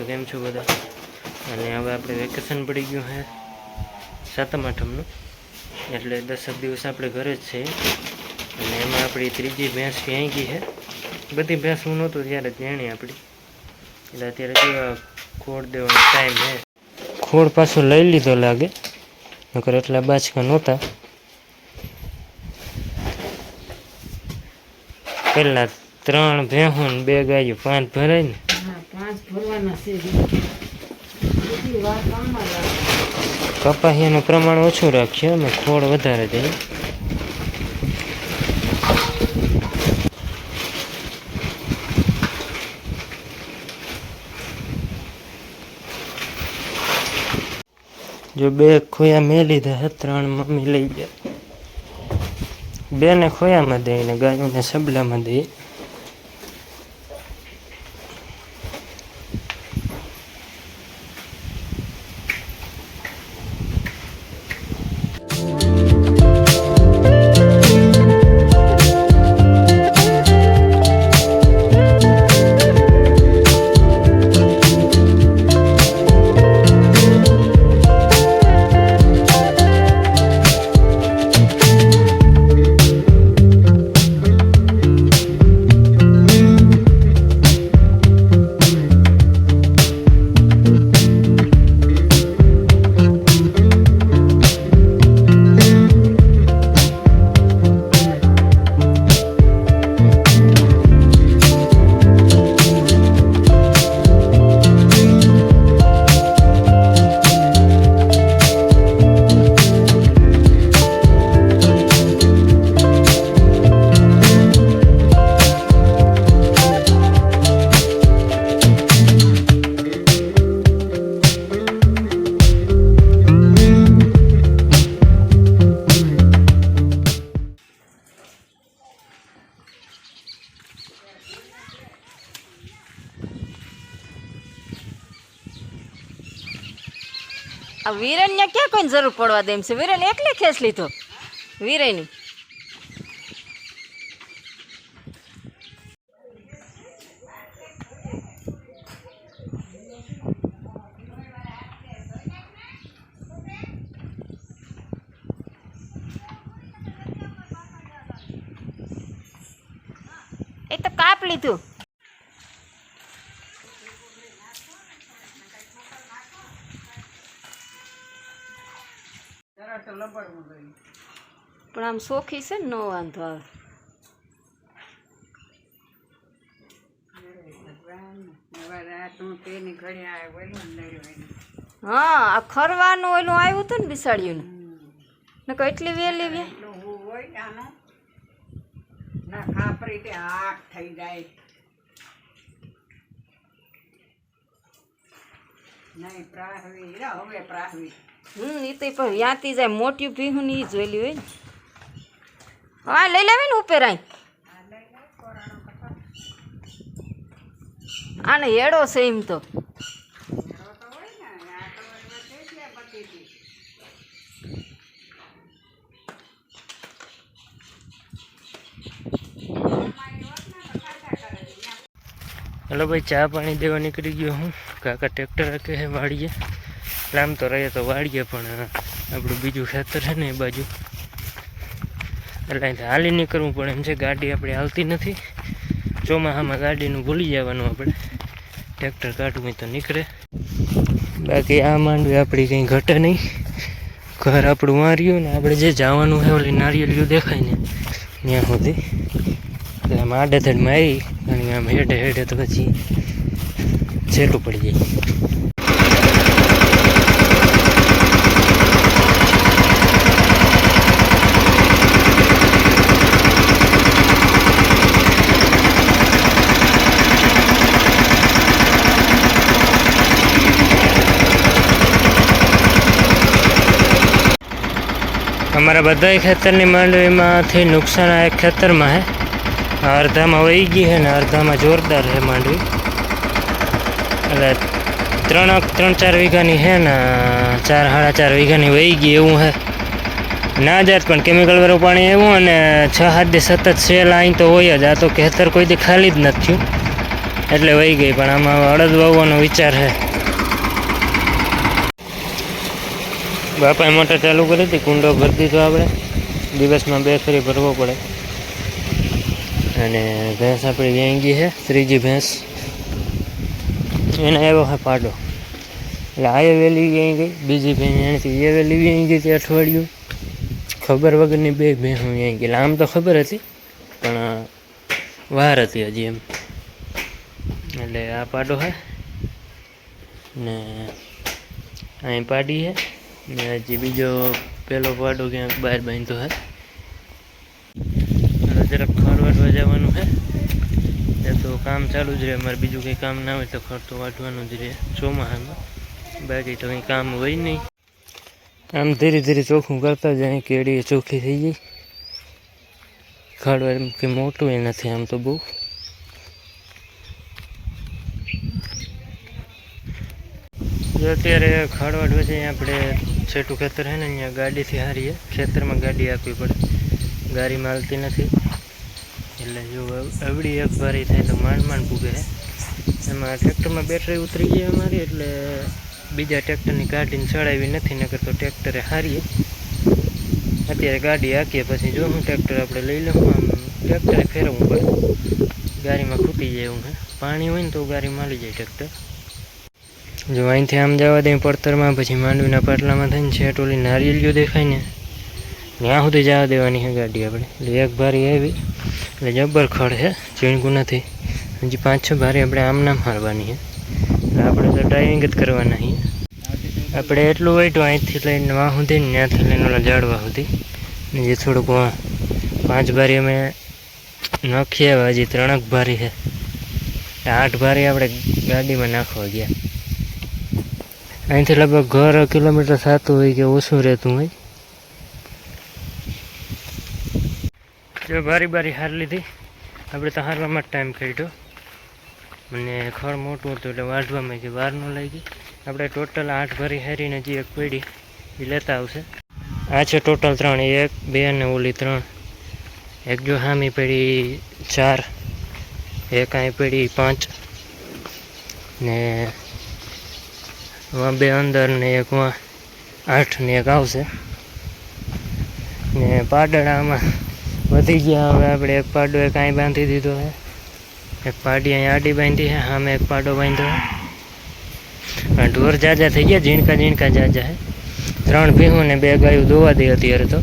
કેમ છો બધા? અને હવે આપણે વેકેશન પડી ગયું છે 7મ 8મનું, એટલે 10 દિવસ આપણે ઘરે જ છે. અને એમાં આપણી ત્રીજી ભેંસ વ્યાઈ ગઈ છે. બધી ભેંસ હું નહોતો ત્યારે વ્યાણી આપણી, એટલે અત્યારે કેવા ખોળ દેવાનો ટાઈમ છે. ખોળ પાછું લઈ લીધો લાગે, નકર એટલા બાચકા નહોતા. પહેલાં 3 ભેંસો ને 2 ગાયો, 5 ભરાય ને? કપાસિયાનું પ્રમાણ ઓછું રાખીએ અને ખોળ વધારે જાય. જો 2 ખોયા મેં લીધા છે, 3 મમ્મી લઈ ગયા. 2 ને ખોયામાં દઈએ ને ગાયોને સબલામાં દઈએ. આ વીરેન ને ક્યાં કોઈને જરૂર પડવા દે એમ છે? વીરેન એકલી ખેંચ લીધો વીરેની. એ તો કાપ લીધું. પણ આમ સોખી છે ને, નો વાંધો આવે. હા, આ ખરવાનું ઓલું આવ્યું હતું ને બિસાડ્યું ને એટલી વેલી વે એ તો પણ વ્યાતી જાય. મોટી ભીહું ની જોયેલી હોય ને. હા, લઈ લેવી ને ઉપેરાય. આને હેડો છે એમ તો. હલો ભાઈ, ચા પાણી દેવા નીકળી ગયો હું. કાકા ટ્રેક્ટર રાખે છે વાડીએ. આમ તો રહે તો વાડીએ, પણ આપણું બીજું ખેતર છે ને એ બાજુ, એટલે હાલી નીકળવું પડે એમ છે. ગાડી આપણે હાલતી નથી. ચોમાસામાં ગાડીનું ભૂલી જવાનું આપણે. ટ્રેક્ટર કાઢવું હોય તો નીકળે. બાકી આ માંડવી આપણી કંઈ ઘટે નહીં. ઘર આપણું માર્યું ને આપણે જે જવાનું હોય ઓલી નારિયેળિયું દેખાય ને ત્યાં સુધી, એટલે આમ આડેધડ મારી અને આમ હેઠે હેઠે તો પછી છેટું પડી જાય. અમારા બધા ખેતરની માંડવીમાંથી નુકસાન આ એક ખેતરમાં છે. અડધામાં વહી ગઈ છે ને અડધામાં જોરદાર છે માંડવી. એટલે 3-4 વીઘાની છે ને 4-4.5 વીઘાની વહી ગઈ એવું છે. ના જાત પણ કેમિકલ વાળું પાણી એવું, અને 6-7 દી સતત સેલ અહીં તો હોય જ. આ તો ખેતર કોઈ દી ખાલી જ નથી થયું. એટલે વહી ગઈ, પણ આમાં અડદ વાવવાનો વિચાર છે. બાપાએ મોટર ચાલુ કરી હતી, કુંડો ભરી દીધો. આપણે દિવસમાં 2 ફેરી ભરવો પડે. અને ભેંસ આપણી વ્યાઈ ગઈ છે, ત્રીજી ભેંસ. એને આવ્યો છે પાડો, એટલે આ વહેલી વ્યાઈ ગઈ. બીજી ભેંસ એનાથી એ વહેલી વ્યાઈ ગઈ હતી અઠવાડિયું. ખબર વગરની 2 ભેંસું વ્યાઈ ગઈ. એટલે આમ તો ખબર હતી, પણ વાર હતી હજી એમ. એટલે આ પાડો છે ને અહીં પાડી છે ને હજી બીજો પેલો પાડો ક્યાંક બહાર બાંધતો છે. જરાક ખડ વાટવા જવાનું છે. એ તો કામ ચાલુ જ રહે અમારે, બીજું કંઈ કામ ના હોય તો ખડ તો વાટવાનું જ રહે ચોમાસામાં. બાકી તો કંઈ કામ હોય નહીં. આમ ધીરે ધીરે ચોખ્ખું કરતા જાય, કેડી ચોખ્ખી થઈ ગઈ. ખડ એમ કે મોટું એ નથી આમ તો બહુ. જો અત્યારે ખડ વાટવા જઈએ આપણે, છેટું ખેતર છે ને, અહીંયા ગાડીથી હારીએ. ખેતરમાં ગાડી આપવી પડે, ગાડીમાં હાલતી નથી. એટલે જો અવળી એક ભારી થાય તો માંડ પૂગે છે. એમાં ટ્રેક્ટરમાં બેટરી ઉતરી ગઈ અમારી, એટલે બીજા ટ્રેક્ટરની ગાડીને ચડાવી નથી, નકર તો ટ્રેક્ટરે હારીએ. અત્યારે ગાડી હાંકીએ, પછી જો હું ટ્રેક્ટર આપણે લઈ લઉં. આમ ટ્રેક્ટરે ફેરવવું પડે, ગાડીમાં ખૂટી જાય એવું છે. પાણી હોય ને તો ગાડીમાં હાલી જાય ટ્રેક્ટર. જો અહીંથી આમ જવા દઈએ પડતરમાં, પછી માંડવીના પાટલામાં થઈને છેટ ઓલી નારિયેળીઓ દેખાય ને ત્યાં સુધી જવા દેવાની છે ગાડી આપણે. એટલે એક ભારી આવી, એટલે જબ્બર ખડ છે, ચીણકું નથી. હજી 5-6 ભારી આપણે આમ નામ હારવાની છે. એટલે આપણે તો ડ્રાઇવિંગ જ કરવાના છીએ. આપણે એટલું વાઈટું અહીંથી લઈને વાં સુધી ને ત્યાંથી લઈને ઓલા ઝાડવા સુધી. ને જે થોડુંક 5 ભારી અમે નાખીએ, હજી 3 ભારી છે. 8 ભારી આપણે ગાડીમાં નાખવા ગયા. અહીંથી લગભગ ઘર કિલોમીટર થતું હોય કે ઓછું રહેતું હોય. જો બારી હાર લીધી આપણે, તો હારવામાં જ ટાઈમ કાઢ્યો. અને ખડ મોટું હતું એટલે વાઢવામાં કે વાર ન લાગી. આપણે ટોટલ 8 ભારી હારીને જે એક પડી એ લેતા આવશે. આ છે ટોટલ 3, 1, 2 ને ઓલી 3. એક જો હામી પડી 4, એક અહીં પડી 5 ને 2 અંદર ને એક 8 ને એક આવશે. ને પાડડામાં વધી ગયા. હવે આપણે એક પાડો એક અહીં બાંધી દીધો છે, એક પાડી અહીં આડી બાંધી છે, સામે એક પાડો બાંધ્યો છે. ઢોર જાજા થઈ ગયા, ઝીણકા જાજા છે. 3 ભીહું ને 2 ગાયું દોવા દે અત્યારે તો.